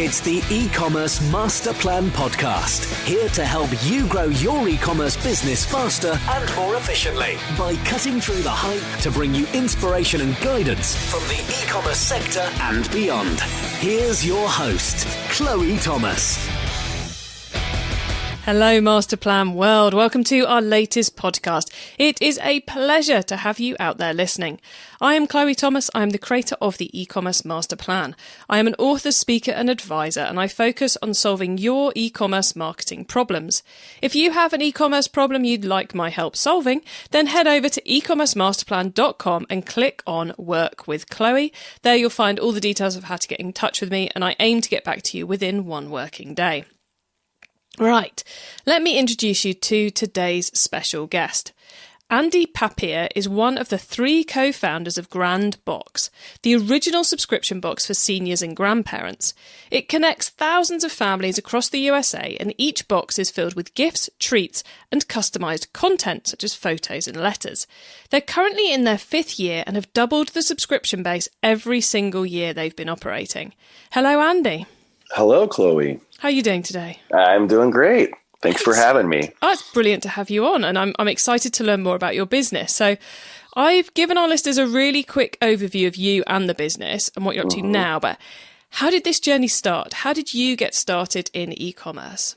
It's the E-commerce Master Plan podcast, here to help you grow your e-commerce business faster and more efficiently by cutting through the hype to bring you inspiration and guidance from the e-commerce sector and beyond. Here's your host, Chloe Thomas. Hello, Master Plan world. Welcome to our latest podcast. It is a pleasure to have you out there listening. I am Chloe Thomas. I am the creator of the E-commerce Master Plan. I am an author, speaker and advisor, and I focus on solving your e-commerce marketing problems. If you have an e-commerce problem you'd like my help solving, then head over to ecommercemasterplan.com and click on Work with Chloe. There you'll find all the details of how to get in touch with me, and I aim to get back to you within one working day. Right, let me introduce you to today's special guest. Andy Papier is one of the 3 co-founders of GrandBox, the original subscription box for seniors and grandparents. It connects thousands of families across the USA, and each box is filled with gifts, treats, and customised content such as photos and letters. They're currently in their 5th year and have doubled the subscription base every single year they've been operating. Hello, Andy. Hello, Chloe. How are you doing today? I'm doing great. Thanks for having me. Oh, it's brilliant to have you on, and I'm excited to learn more about your business. So I've given our listeners a really quick overview of you and the business and what you're up to now, but how did this journey start? How did you get started in e-commerce?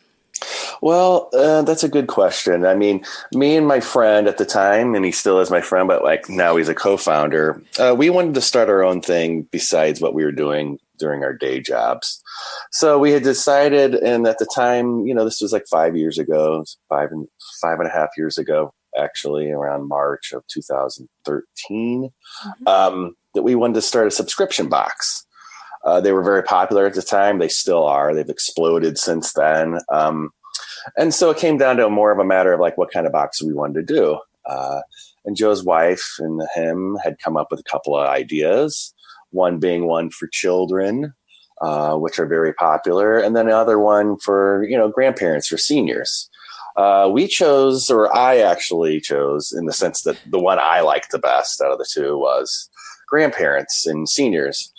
Well, that's a good question. I mean, me and my friend at the time, and he still is my friend, but like now he's a co-founder, we wanted to start our own thing besides what we were doing during our day jobs. So we had decided, and at the time, this was like 5 years ago, 5.5 years ago, actually, around March of 2013, that we wanted to start a subscription box. They were very popular at the time. They still are. They've exploded since then. And so it came down to more of a matter of like what kind of box we wanted to do. And Joe's wife and him had come up with a couple of ideas, one being one for children, which are very popular, and then another one for, grandparents or seniors. We chose, or I actually chose, in the sense that the one I liked the best out of the two was grandparents and seniors.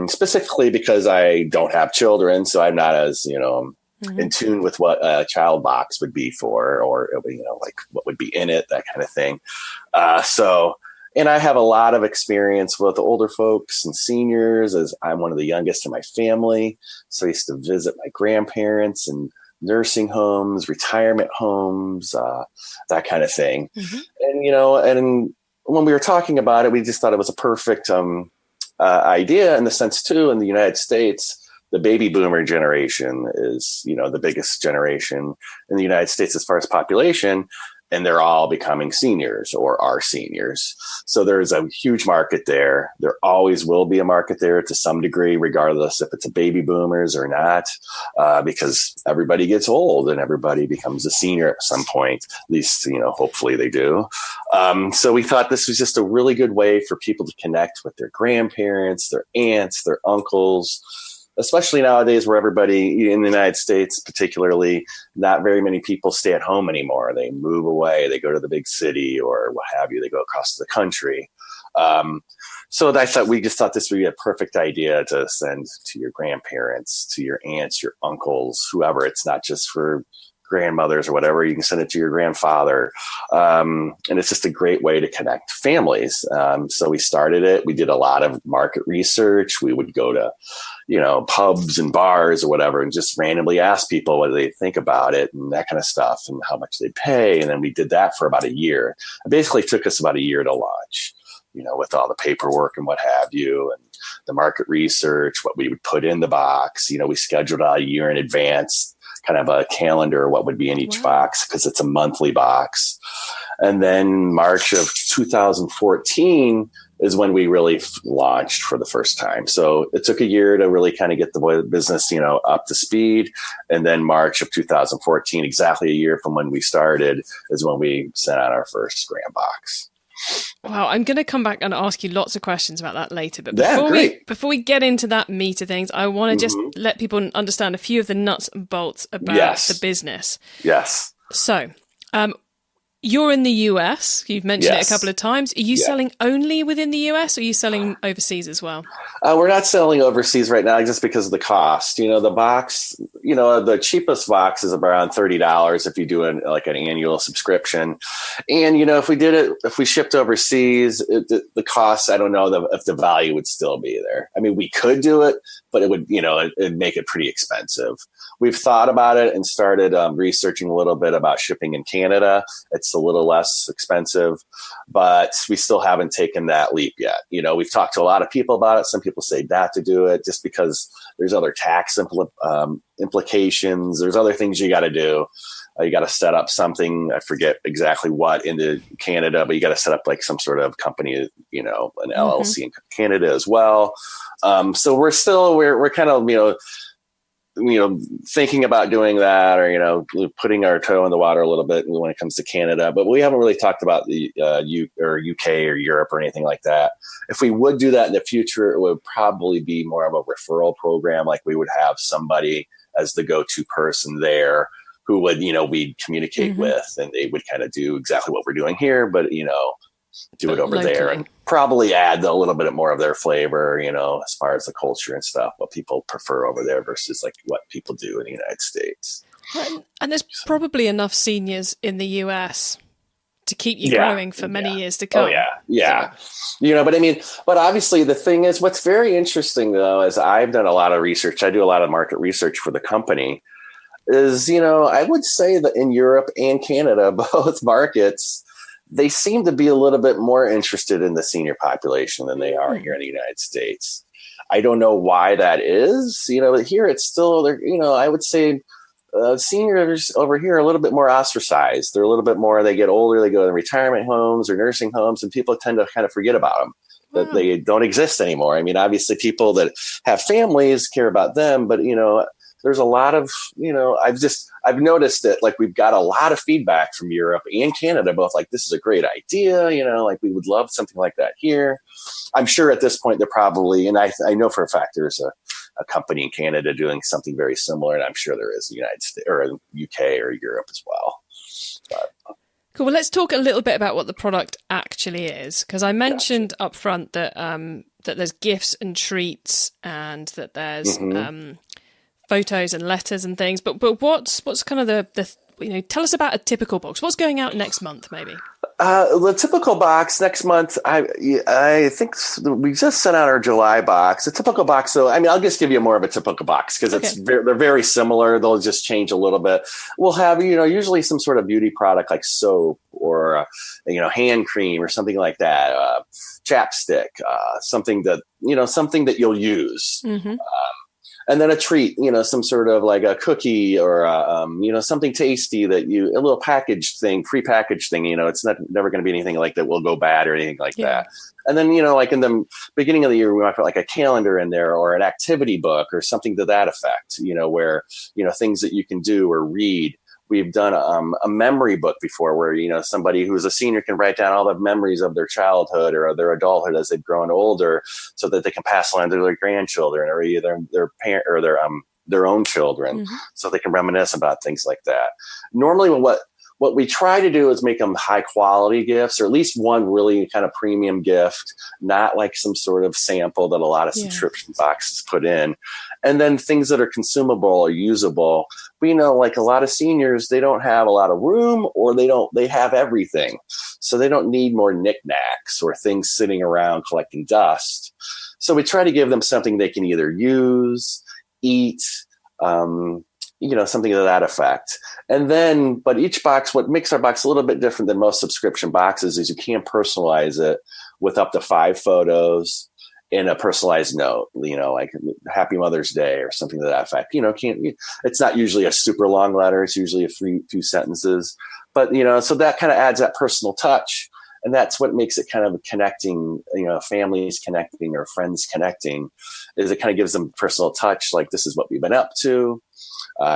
Specifically because I don't have children, so I'm not as, in tune with what a child box would be for, or, like what would be in it, that kind of thing. And I have a lot of experience with older folks and seniors, as I'm one of the youngest in my family. So I used to visit my grandparents and nursing homes, retirement homes, that kind of thing. And, and when we were talking about it, we just thought it was a perfect idea in the sense, too, in the United States, the baby boomer generation is, the biggest generation in the United States as far as population, and they're all becoming seniors or are seniors. So there's a huge market there. There always will be a market there to some degree, regardless if it's a baby boomers or not, because everybody gets old and everybody becomes a senior at some point, at least, hopefully they do. So we thought this was just a really good way for people to connect with their grandparents, their aunts, their uncles, especially nowadays where everybody in the United States, particularly, not very many people stay at home anymore. They move away, they go to the big city or what have you, they go across the country. So we just thought this would be a perfect idea to send to your grandparents, to your aunts, your uncles, whoever. It's not just for grandmothers or whatever. You can send it to your grandfather. And it's just a great way to connect families. So we started it. We did a lot of market research. We would go to, pubs and bars or whatever, and just randomly ask people what they think about it and that kind of stuff and how much they pay. And then we did that for about a year. It basically took us about a year to launch, with all the paperwork and what have you, and the market research, what we would put in the box. We scheduled out a year in advance, kind of a calendar, what would be in each box, because it's a monthly box. And then March of 2014 is when we really launched for the first time. So it took a year to really kind of get the business, up to speed. And then March of 2014, exactly a year from when we started, is when we sent out our first GrandBox. Wow, I'm going to come back and ask you lots of questions about that later. But before we get into that meat of things, I want to just let people understand a few of the nuts and bolts about the business. Yes. So You're in the US. You've mentioned it a Yes. couple of times. Are you selling only within the US, or are you selling overseas as well? We're not selling overseas right now just because of the cost. The box, the cheapest box is around $30 if you do an annual subscription. And, if we shipped overseas, the cost, I don't know if the value would still be there. I mean, we could do it, but it would, it'd make it pretty expensive. We've thought about it and started researching a little bit about shipping in Canada. It's a little less expensive, but we still haven't taken that leap yet. We've talked to a lot of people about it. Some people say not to do it just because there's other tax implications. There's other things you got to do. You got to set up something. I forget exactly what into Canada, but you got to set up like some sort of company, an LLC in Canada as well. So we're kind of, thinking about doing that, or putting our toe in the water a little bit when it comes to Canada, but we haven't really talked about the UK or Europe or anything like that. If we would do that in the future, it would probably be more of a referral program. Like we would have somebody as the go-to person there who would we'd communicate with, and they would kind of do exactly what we're doing here, but do it over there and probably add a little bit more of their flavor, as far as the culture and stuff, what people prefer over there versus like what people do in the United States. And there's probably enough seniors in the US to keep you growing for many years to come. Oh, yeah. But obviously the thing is, what's very interesting though, is I've done a lot of research. I do a lot of market research for the company is, I would say that in Europe and Canada, both markets, they seem to be a little bit more interested in the senior population than they are here in the United States. I don't know why that is. But here it's still, I would say seniors over here are a little bit more ostracized. They're a little bit more, they get older, they go to retirement homes or nursing homes, and people tend to kind of forget about them, that they don't exist anymore. I mean, obviously people that have families care about them, but, there's a lot of, I've noticed that like we've got a lot of feedback from Europe and Canada, both like, this is a great idea, like we would love something like that here. I'm sure at this point they're probably, and I know for a fact there's a company in Canada doing something very similar, and I'm sure there is in the United States or UK or Europe as well. But, cool. Well, let's talk a little bit about what the product actually is, because I mentioned up front that that there's gifts and treats, and that there's photos and letters and things, but what's kind of the tell us about a typical box. What's going out next month, maybe? The typical box next month, I think we just sent out our July box. The typical box, so I'll just give you more of a typical box because they're very similar. They'll just change a little bit. We'll have usually some sort of beauty product like soap or hand cream or something like that, chapstick, something that you'll use. And then a treat, some sort of like a cookie or, something tasty that a little packaged thing, pre-packaged thing, it's never going to be anything like that will go bad or anything like that. And then, like in the beginning of the year, we might put like a calendar in there or an activity book or something to that effect, where, things that you can do or read. We've done a memory book before where, somebody who's a senior can write down all the memories of their childhood or their adulthood as they've grown older so that they can pass on to their grandchildren or either their parent or their own children so they can reminisce about things like that. Normally what we try to do is make them high quality gifts, or at least one really kind of premium gift, not like some sort of sample that a lot of subscription boxes put in. And then things that are consumable or usable. We know like a lot of seniors, they don't have a lot of room, or they have everything. So they don't need more knickknacks or things sitting around collecting dust. So we try to give them something they can either use, eat, something to that effect. And then, but each box, what makes our box a little bit different than most subscription boxes is you can personalize it with up to 5 photos in a personalized note, like Happy Mother's Day or something to that effect. It's not usually a super long letter. It's usually a few sentences, but, so that kind of adds that personal touch. And that's what makes it kind of connecting, families connecting or friends connecting, is it kind of gives them personal touch. Like, this is what we've been up to.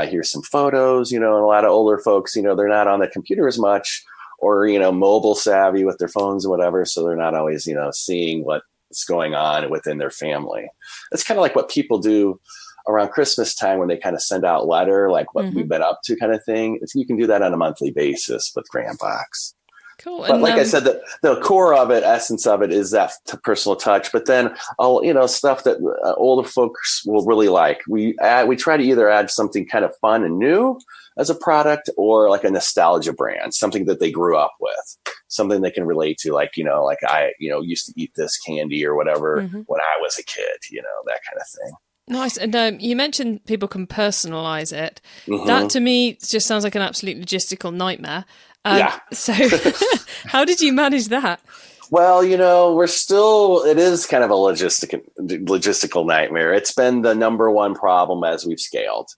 Here's some photos, and a lot of older folks, they're not on the computer as much or, mobile savvy with their phones or whatever. So they're not always, seeing what's going on within their family. It's kind of like what people do around Christmas time when they kind of send out letter, like what we've been up to kind of thing. You can do that on a monthly basis with GrandBox. Cool. But And like I said, the core of it, essence of it, is that personal touch. But then, stuff that older folks will really like. We try to either add something kind of fun and new as a product, or like a nostalgia brand, something that they grew up with, something they can relate to. Like I used to eat this candy or whatever when I was a kid. That kind of thing. Nice. And you mentioned people can personalize it. Mm-hmm. That to me just sounds like an absolute logistical nightmare. Yeah. So how did you manage that? Well, it is kind of a logistical nightmare. It's been the number one problem as we've scaled.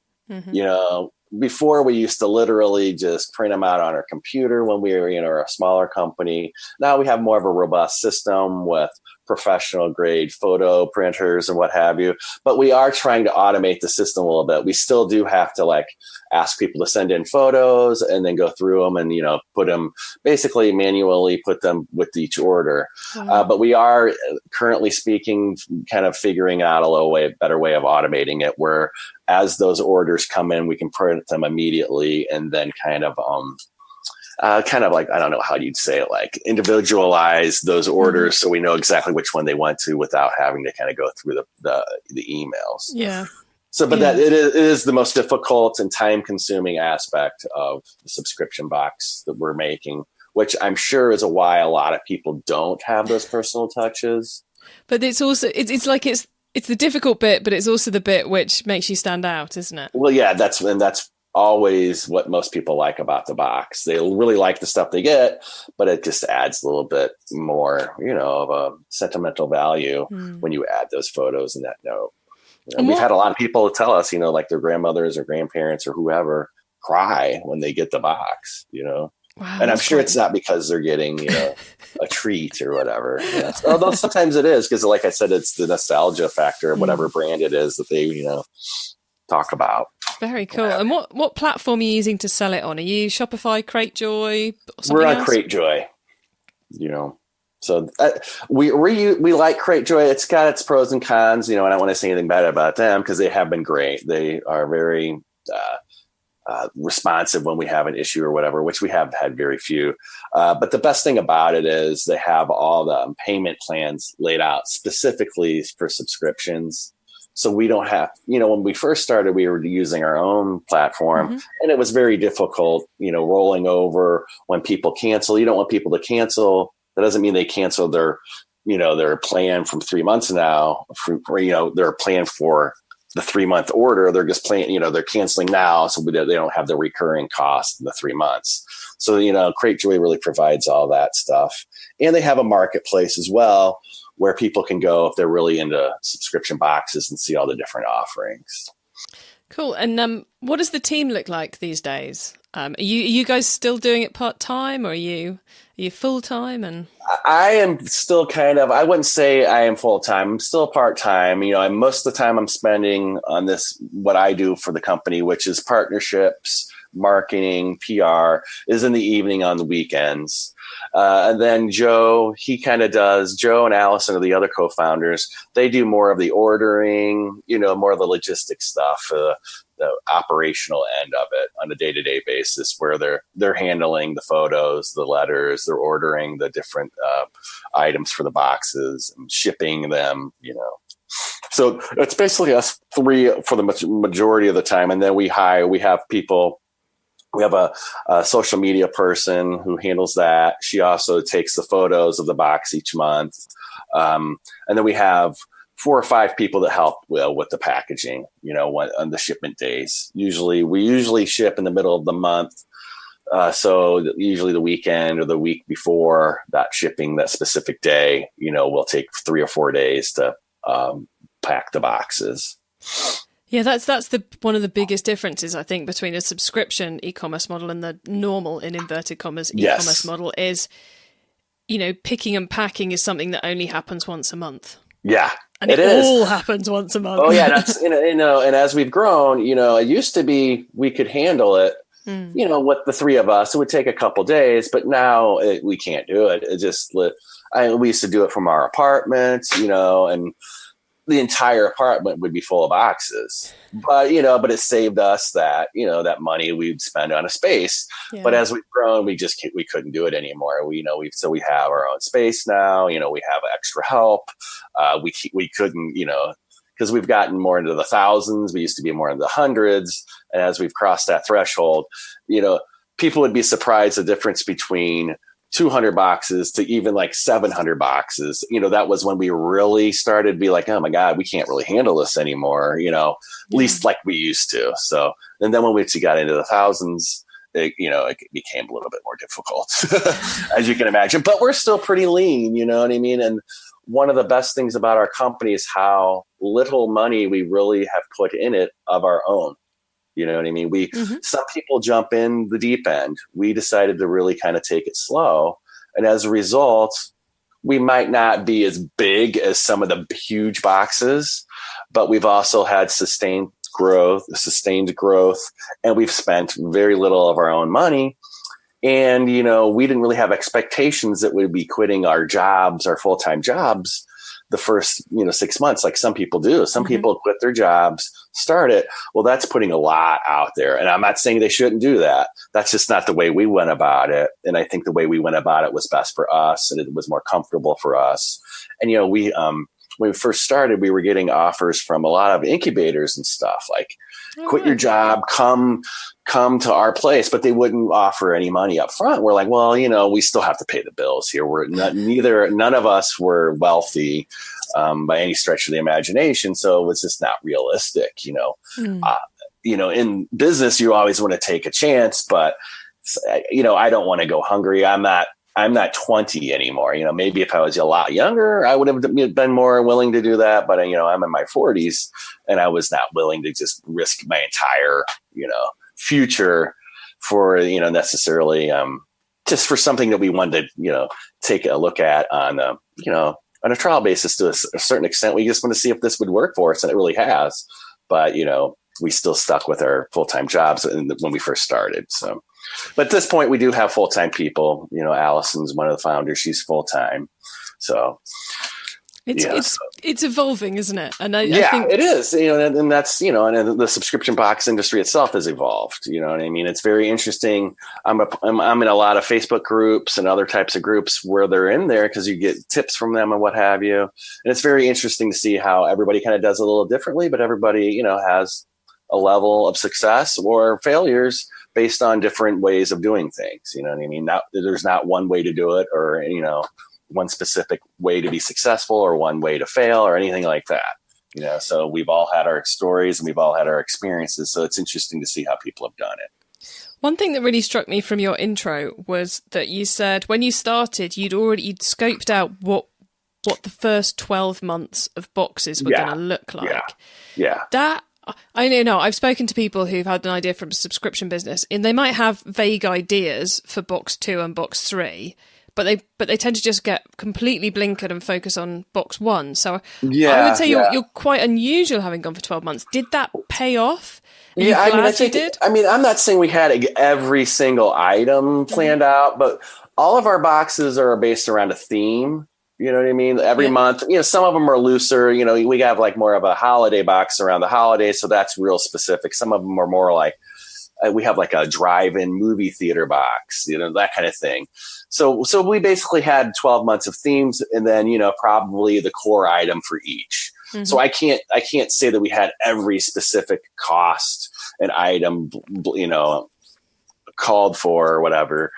Before we used to literally just print them out on our computer when we were a smaller company. Now we have more of a robust system with professional grade photo printers and what have you. But we are trying to automate the system a little bit. We still do have to ask people to send in photos and then go through them and, put them basically manually put them with each order. But we are currently speaking, kind of figuring out a better way of automating it, where as those orders come in, we can print them immediately and then kind of like, I don't know how you'd say it, like individualize those orders so we know exactly which one they went to without having to kind of go through the emails. Yeah. So, but that it is the most difficult and time consuming aspect of the subscription box that we're making, which I'm sure is why a lot of people don't have those personal touches. But it's also, it's like it's the difficult bit, but it's also the bit which makes you stand out, isn't it? Well, yeah, that's always what most people like about the box. They really like the stuff they get, but it just adds a little bit more, of a sentimental value when you add those photos in that note. We've had a lot of people tell us, like their grandmothers or grandparents or whoever cry when they get the box, Wow, and I'm sure it's not because they're getting, a treat or whatever. Although sometimes it is, because like I said, it's the nostalgia factor of whatever brand it is that they, talk about. Very cool. And what platform are you using to sell it on? Are you Shopify, Cratejoy? We're on Cratejoy, So we like Cratejoy. It's got its pros and cons. I don't want to say anything bad about them because they have been great. They are very responsive when we have an issue or whatever, which we have had very few. But the best thing about it is they have all the payment plans laid out specifically for subscriptions. So we don't have, when we first started, we were using our own platform and it was very difficult, rolling over when people cancel. You don't want people to cancel. That doesn't mean they cancel their plan from 3 months now, their plan for the 3-month order. They're just playing, they're canceling now. So they don't have the recurring cost in the 3 months. So, Cratejoy really provides all that stuff. And they have a marketplace as well, where people can go if they're really into subscription boxes and see all the different offerings. Cool. And what does the team look like these days? Are you guys still doing it part-time, or are you full-time? And I am still I wouldn't say I am full-time. I'm still part-time. Most of the time I'm spending on this, what I do for the company, which is partnerships, marketing, PR, is in the evening on the weekends. And then Joe and Allison are the other co-founders. They do more of the ordering, more of the logistics stuff, the operational end of it on a day-to-day basis, where they're handling the photos, the letters, they're ordering the different items for the boxes and shipping them, So it's basically us three for the majority of the time. And then we have people. We have a social media person who handles that. She also takes the photos of the box each month. And then we have 4 or 5 people that help with the packaging, on the shipment days. We usually ship in the middle of the month. So usually the weekend or the week before that shipping, that specific day, will take 3 or 4 days to pack the boxes. Yeah, that's one of the biggest differences, I think, between a subscription e-commerce model and the normal, in inverted commas, e-commerce model is, picking and packing is something that only happens once a month. Yeah, and it all happens once a month. Oh yeah, that's and as we've grown, it used to be we could handle it. With the 3 of us, it would take a couple days, but now we can't do it. It just we used to do it from our apartments, and the entire apartment would be full of boxes. But, but it saved us that, that money we'd spend on a space. Yeah. But as we've grown, we couldn't do it anymore. We have our own space now, we have extra help. We couldn't, because we've gotten more into the thousands. We used to be more in the hundreds. And as we've crossed that threshold, people would be surprised the difference between 200 boxes to even like 700 boxes. That was when we really started to be like, oh my God, we can't really handle this anymore, at least like we used to. So, and then when we got into the thousands, it became a little bit more difficult, as you can imagine, but we're still pretty lean, you know what I mean? And one of the best things about our company is how little money we really have put in it of our own. You know what I mean? Some people jump in the deep end. We decided to really kind of take it slow. And as a result, we might not be as big as some of the huge boxes, but we've also had sustained growth, and we've spent very little of our own money. And, we didn't really have expectations that we'd be quitting our jobs, our full-time jobs, the first, 6 months, like some people do. Some people quit their jobs, start it. Well, that's putting a lot out there. And I'm not saying they shouldn't do that. That's just not the way we went about it. And I think the way we went about it was best for us, and it was more comfortable for us. And, when we first started, we were getting offers from a lot of incubators and stuff like, quit your job, come to our place, but they wouldn't offer any money up front. We're like, well, we still have to pay the bills here. None of us were wealthy by any stretch of the imagination. So it was just not realistic, in business, you always want to take a chance, but I don't want to go hungry. I'm not 20 anymore. Maybe if I was a lot younger, I would have been more willing to do that. But, I'm in my 40s, and I was not willing to just risk my entire, future for, necessarily just for something that we wanted to, take a look at on, on a trial basis to a certain extent. We just want to see if this would work for us, and it really has. But, we still stuck with our full-time jobs when we first started. So. But at this point, we do have full-time people. Allison's one of the founders. She's full-time. So it's evolving, isn't it? And I think it is. And that's and the subscription box industry itself has evolved. You know what I mean? It's very interesting. I'm in a lot of Facebook groups and other types of groups where they're in there because you get tips from them and what have you. And it's very interesting to see how everybody kind of does it a little differently, but everybody has a level of success or failures based on different ways of doing things. You know what I mean? There's not one way to do it, or, one specific way to be successful or one way to fail or anything like that. So we've all had our stories and we've all had our experiences. So it's interesting to see how people have done it. One thing that really struck me from your intro was that you said when you started, you'd scoped out what the first 12 months of boxes were going to look like. Yeah. That, I know, I've spoken to people who've had an idea from a subscription business, and they might have vague ideas for box 2 and box 3, but they tend to just get completely blinkered and focus on box 1. So I would say you're quite unusual having gone for 12 months. Did that pay off? I think did. I'm not saying we had every single item planned out, but all of our boxes are based around a theme. You know what I mean? Every month, some of them are looser. We have like more of a holiday box around the holidays, so that's real specific. Some of them are more like we have like a drive-in movie theater box, that kind of thing. So we basically had 12 months of themes, and then probably the core item for each. Mm-hmm. So I can't say that we had every specific cost and item, called for or whatever.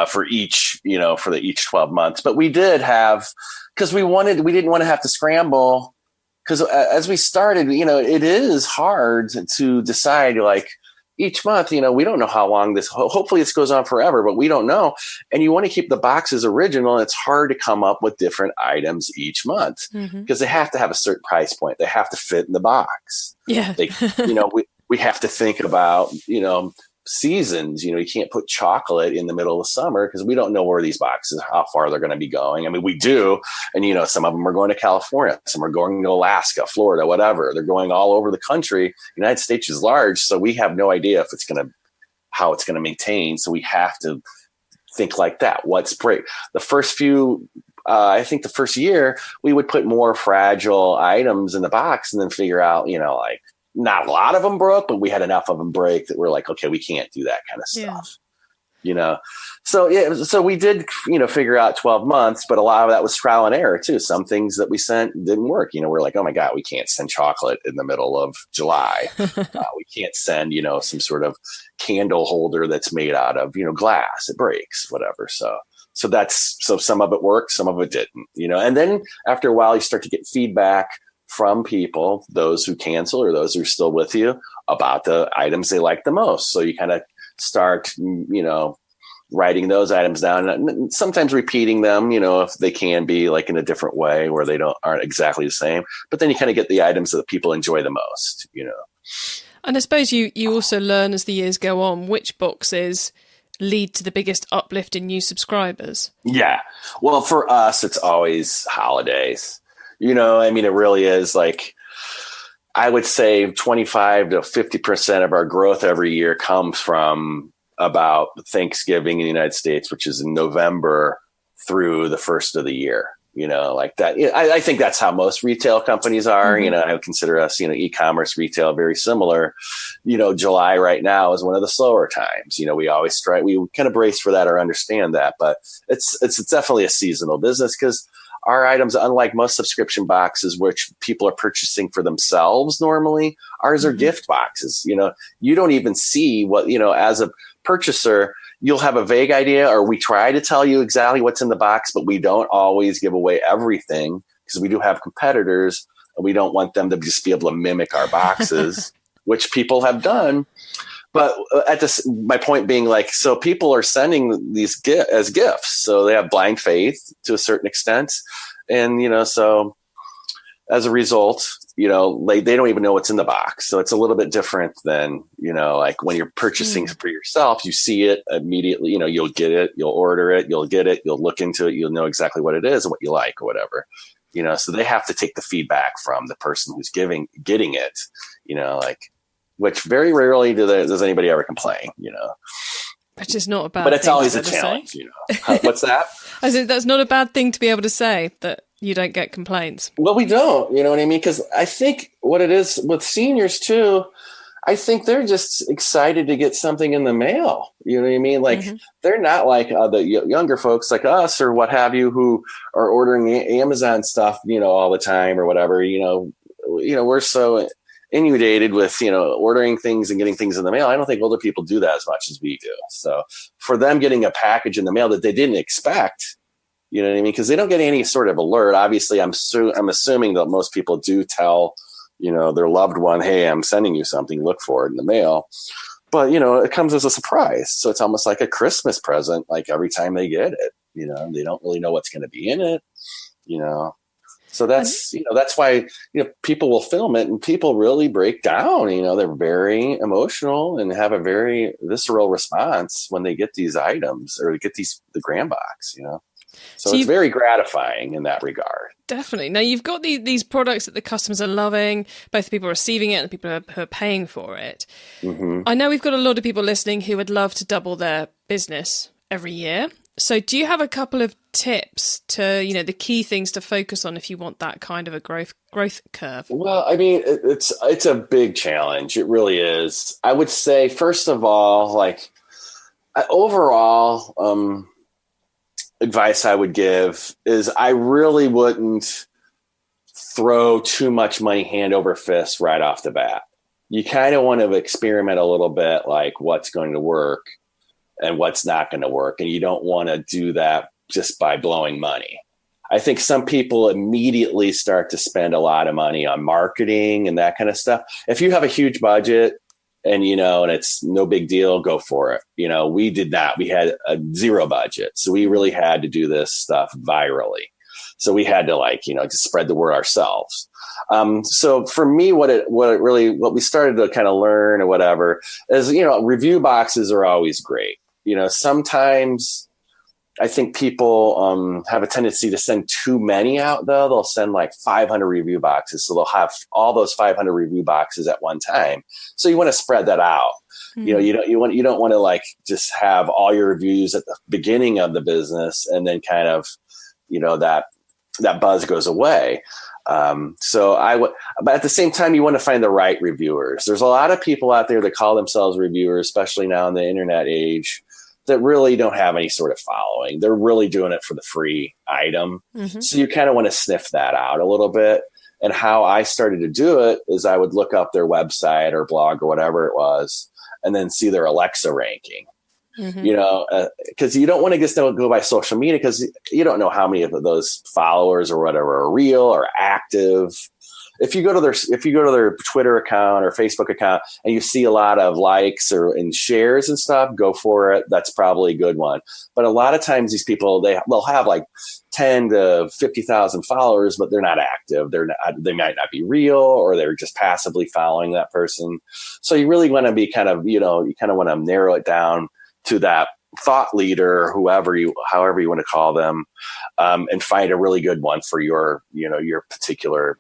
For each, for each 12 months. But we did have, because we didn't want to have to scramble. Because as we started, it is hard to decide, like, each month, we don't know how long hopefully this goes on forever, but we don't know. And you want to keep the boxes original. And it's hard to come up with different items each month because they have to have a certain price point. They have to fit in the box. Yeah. We have to think about, seasons. You can't put chocolate in the middle of summer because we don't know where these boxes, how far they're going to be going. We do. And, some of them are going to California, some are going to Alaska, Florida, whatever. They're going all over the country. The United States is large. So we have no idea how it's going to maintain. So we have to think like that. What's great? The first few I think the first year we would put more fragile items in the box and then figure out, like not a lot of them broke, but we had enough of them break that we're like, okay, we can't do that kind of stuff. So we did, figure out 12 months, but a lot of that was trial and error too. Some things that we sent didn't work. We're like, oh my God, we can't send chocolate in the middle of July. We can't send, some sort of candle holder that's made out of, glass. It breaks, whatever. So some of it worked, some of it didn't, and then after a while you start to get feedback from people, those who cancel or those who are still with you, about the items they like the most. So you kind of start, writing those items down and sometimes repeating them, if they can be like in a different way where they aren't exactly the same, but then you kind of get the items that people enjoy the most, And I suppose you also learn as the years go on, which boxes lead to the biggest uplift in new subscribers. Yeah. Well, for us, it's always holidays, it really is like, I would say 25 to 50% of our growth every year comes from about Thanksgiving in the United States, which is in November through the first of the year, like that. I think that's how most retail companies are. Mm-hmm. I would consider us, e-commerce retail very similar. July right now is one of the slower times. We always we kind of brace for that or understand that, but it's definitely a seasonal business because our items, unlike most subscription boxes, which people are purchasing for themselves normally, ours are gift boxes. You don't even see what, as a purchaser, you'll have a vague idea, or we try to tell you exactly what's in the box, but we don't always give away everything because we do have competitors and we don't want them to just be able to mimic our boxes, which people have done. But my point being, like, so people are sending these as gifts, so they have blind faith to a certain extent, and so as a result, they don't even know what's in the box. So it's a little bit different than like when you're purchasing for yourself, you see it immediately. You'll get it, you'll order it, you'll get it, you'll look into it, you'll know exactly what it is and what you like or whatever. So they have to take the feedback from the person who's getting it. Which very rarely does anybody ever complain, Which is not a bad thing. But it's always a challenge, What's that? I said that's not a bad thing to be able to say, that you don't get complaints. Well, we don't, you know what I mean? Because I think what it is with seniors too, I think they're just excited to get something in the mail. You know what I mean? Like they're not like the younger folks like us or what have you who are ordering Amazon stuff, all the time or whatever. We're so inundated with, ordering things and getting things in the mail. I don't think older people do that as much as we do. So for them getting a package in the mail that they didn't expect, you know what I mean? Because they don't get any sort of alert. Obviously, I'm assuming that most people do tell, their loved one, hey, I'm sending you something, look for it in the mail. But, it comes as a surprise. So it's almost like a Christmas present, like every time they get it, they don't really know what's going to be in it, So that's why, people will film it and people really break down, they're very emotional and have a very visceral response when they get these items or get the GrandBox, So it's very gratifying in that regard. Definitely. Now you've got these products that the customers are loving, both the people receiving it and the people who are paying for it. Mm-hmm. I know we've got a lot of people listening who would love to double their business every year. So do you have a couple of tips to, the key things to focus on if you want that kind of a growth curve? Well, I mean, it's a big challenge. It really is. I would say, first of all, like overall, advice I would give is I really wouldn't throw too much money hand over fist right off the bat. You kind of want to experiment a little bit, like what's going to work and what's not going to work. And you don't want to do that just by blowing money. I think some people immediately start to spend a lot of money on marketing and that kind of stuff. If you have a huge budget and, and it's no big deal, go for it. We did not. We had a zero budget. So we really had to do this stuff virally. So we had to just spread the word ourselves. So for me, what we started to kind of learn or whatever is, review boxes are always great. Sometimes I think people have a tendency to send too many out, though. They'll send like 500 review boxes. So they'll have all those 500 review boxes at one time. So you want to spread that out. Mm-hmm. You don't want to just have all your reviews at the beginning of the business and then kind of, that buzz goes away. But at the same time, you want to find the right reviewers. There's a lot of people out there that call themselves reviewers, especially now in the internet age, that really don't have any sort of following. They're really doing it for the free item. Mm-hmm. So you kind of want to sniff that out a little bit. And how I started to do it is I would look up their website or blog or whatever it was, and then see their Alexa ranking. Mm-hmm. Because you don't want to just go by social media, because you don't know how many of those followers or whatever are real or active. If you go to their Twitter account or Facebook account and you see a lot of likes and shares and stuff, go for it. That's probably a good one. But a lot of times these people, they'll have like 10 to 50,000 followers, but they're not active. They might not be real, or they're just passively following that person. So you really want to be you kind of want to narrow it down to that thought leader, however you want to call them, and find a really good one for your particular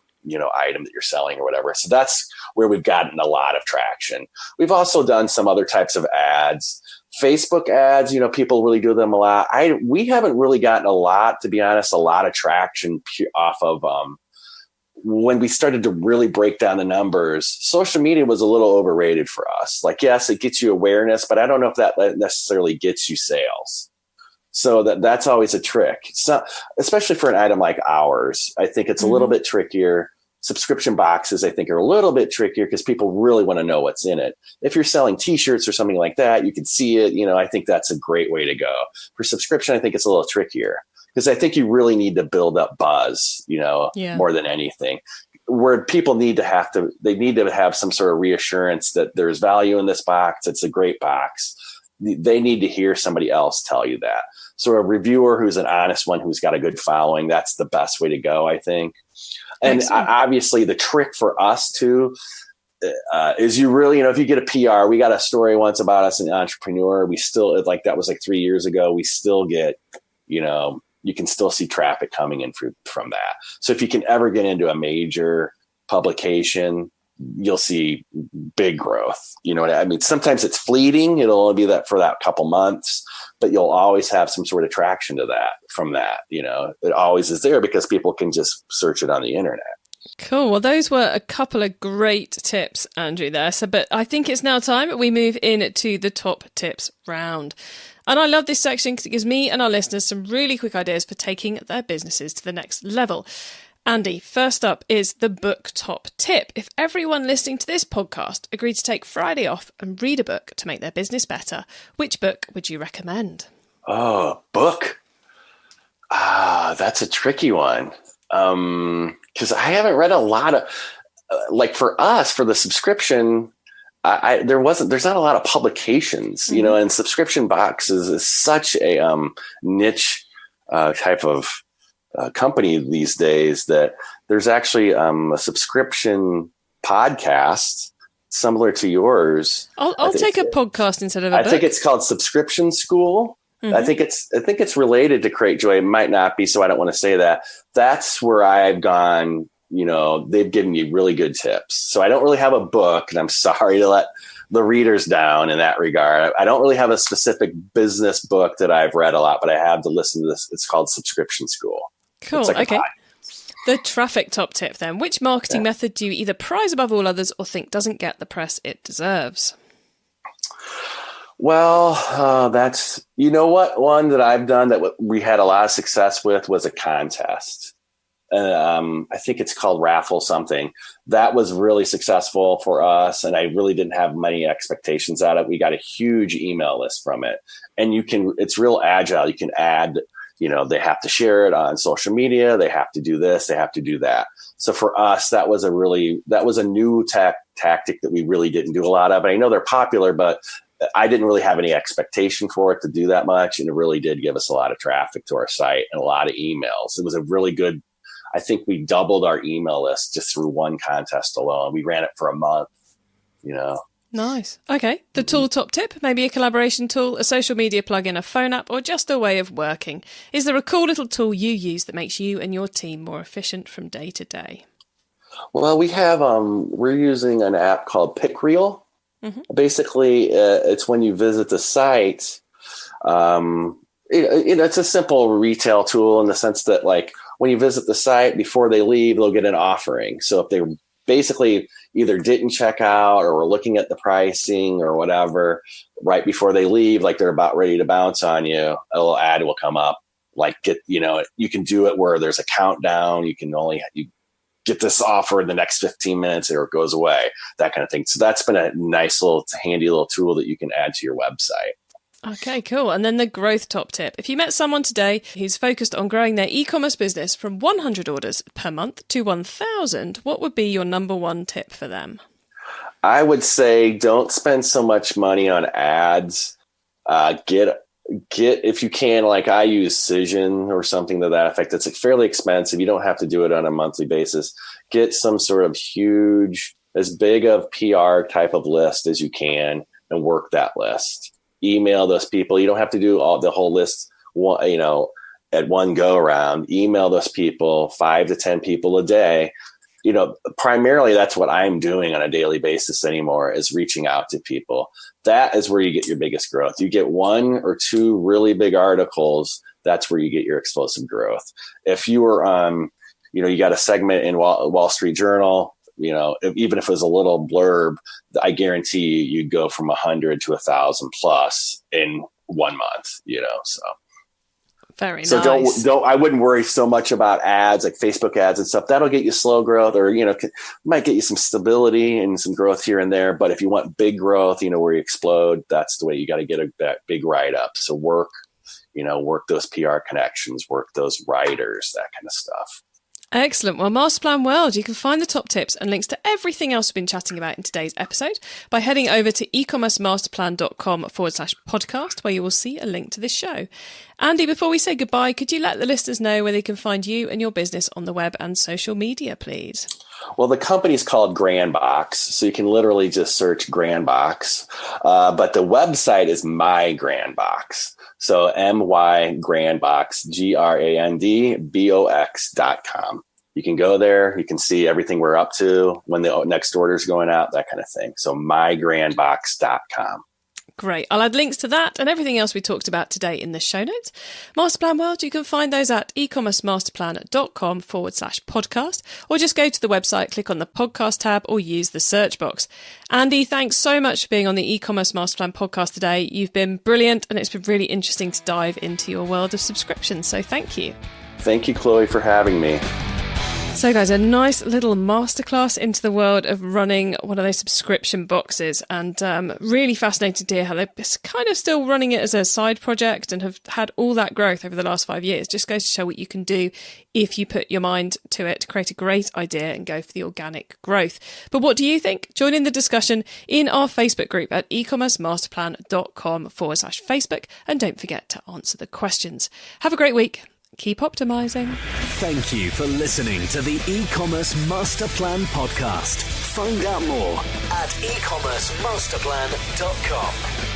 item that you're selling or whatever. So that's where we've gotten a lot of traction. We've also done some other types of ads, Facebook ads. People really do them a lot. We haven't really gotten a lot of traction off of when we started to really break down the numbers. Social media was a little overrated for us. Like, yes, it gets you awareness, but I don't know if that necessarily gets you sales. So that's always a trick. So, especially for an item like ours, I think it's a little bit trickier. Subscription boxes, I think, are a little bit trickier because people really want to know what's in it. If you're selling T-shirts or something like that, you can see it. I think that's a great way to go. For subscription, I think it's a little trickier because I think you really need to build up buzz, more than anything. Where people need to have some sort of reassurance that there's value in this box. It's a great box. They need to hear somebody else tell you that. So a reviewer who's an honest one, who's got a good following, that's the best way to go, I think. And obviously the trick for us too is you really, if you get a PR, we got a story once about us, an entrepreneur. We still, that was like 3 years ago. We still get, you can still see traffic coming in from that. So if you can ever get into a major publication, you'll see big growth. You know what I mean? Sometimes it's fleeting. It'll only be that for that couple months, but you'll always have some sort of traction to that from that. It always is there because people can just search it on the internet. Cool. Well, those were a couple of great tips, Andrew, there. But I think it's now time we move into the top tips round. And I love this section because it gives me and our listeners some really quick ideas for taking their businesses to the next level. Andy, first up is the book top tip. If everyone listening to this podcast agreed to take Friday off and read a book to make their business better, which book would you recommend? Oh, book. That's a tricky one. Because I haven't read a lot of, for us, for the subscription, there's not a lot of publications, and subscription boxes is such a niche type of company these days that there's actually a subscription podcast similar to yours. I'll take a podcast instead of a book. I think it's called Subscription School. Mm-hmm. I think it's related to Create Joy. It might not be, so I don't want to say that. That's where I've gone. They've given me really good tips. So I don't really have a book, and I'm sorry to let the readers down in that regard. I don't really have a specific business book that I've read a lot, but I have to listen to this. It's called Subscription School. Cool. Okay. The traffic top tip then. Which marketing method do you either prize above all others or think doesn't get the press it deserves? Well, that's, one that I've done that we had a lot of success with was a contest. I think it's called Raffle something. That was really successful for us, and I really didn't have many expectations out of it. We got a huge email list from it, and it's real agile. You can add, they have to share it on social media. They have to do this. They have to do that. So for us, that was a new tactic that we really didn't do a lot of. And I know they're popular, but I didn't really have any expectation for it to do that much. And it really did give us a lot of traffic to our site and a lot of emails. It was a really good, I think we doubled our email list just through one contest alone. We ran it for a month, Nice. Okay. The tool top tip, maybe a collaboration tool, a social media plugin, a phone app, or just a way of working. Is there a cool little tool you use that makes you and your team more efficient from day to day? Well, we have, we're using an app called Pickreel. Mm-hmm. Basically, it's when you visit the site, It's a simple retail tool in the sense that, like, when you visit the site, before they leave, they'll get an offering. So if they basically either didn't check out or were looking at the pricing or whatever, right before they leave, like they're about ready to bounce on you, a little ad will come up. Like, you can do it where there's a countdown. You get this offer in the next 15 minutes or it goes away, that kind of thing. So that's been a nice little handy little tool that you can add to your website. Okay, cool. And then the growth top tip. If you met someone today who's focused on growing their e-commerce business from 100 orders per month to 1,000, what would be your number one tip for them? I would say don't spend so much money on ads. Get, if you can, like I use Cision or something to that effect. It's fairly expensive. You don't have to do it on a monthly basis. Get some sort of huge, as big of PR type of list as you can and work that list. Email those people. You don't have to do the whole list, at one go around. Email those people, 5 to 10 people a day. Primarily that's what I'm doing on a daily basis anymore, is reaching out to people. That is where you get your biggest growth. You get 1 or 2 really big articles. That's where you get your explosive growth. If you were, you got a segment in Wall Street Journal, even if it was a little blurb, I guarantee you'd go from 100 to 1,000 plus in 1 month, so. Very nice. So I wouldn't worry so much about ads, like Facebook ads and stuff. That'll get you slow growth, or, might get you some stability and some growth here and there. But if you want big growth, where you explode, that's the way you got to get that big write up. So work those PR connections, work those writers, that kind of stuff. Excellent. Well, Masterplan World, you can find the top tips and links to everything else we've been chatting about in today's episode by heading over to ecommercemasterplan.com/podcast, where you will see a link to this show. Andy, before we say goodbye, could you let the listeners know where they can find you and your business on the web and social media, please? Well, the company's called GrandBox, so you can literally just search GrandBox. But the website is My GrandBox. So MY GrandBox, GrandBox.com. You can go there. You can see everything we're up to, when the next order is going out, that kind of thing. So mygrandbox.com. Great. I'll add links to that and everything else we talked about today in the show notes. Masterplan World, you can find those at ecommercemasterplan.com/podcast, or just go to the website, click on the podcast tab, or use the search box. Andy, thanks so much for being on the e-commerce masterplan podcast today. You've been brilliant, and it's been really interesting to dive into your world of subscriptions. So thank you. Thank you, Chloe, for having me. So guys, a nice little masterclass into the world of running one of those subscription boxes, and really fascinating to hear how they're kind of still running it as a side project and have had all that growth over the last 5 years. Just goes to show what you can do if you put your mind to it to create a great idea and go for the organic growth. But what do you think? Join in the discussion in our Facebook group at ecommercemasterplan.com/Facebook, and don't forget to answer the questions. Have a great week. Keep optimizing. Thank you for listening to the E-commerce Master Plan podcast. Find out more at ecommercemasterplan.com.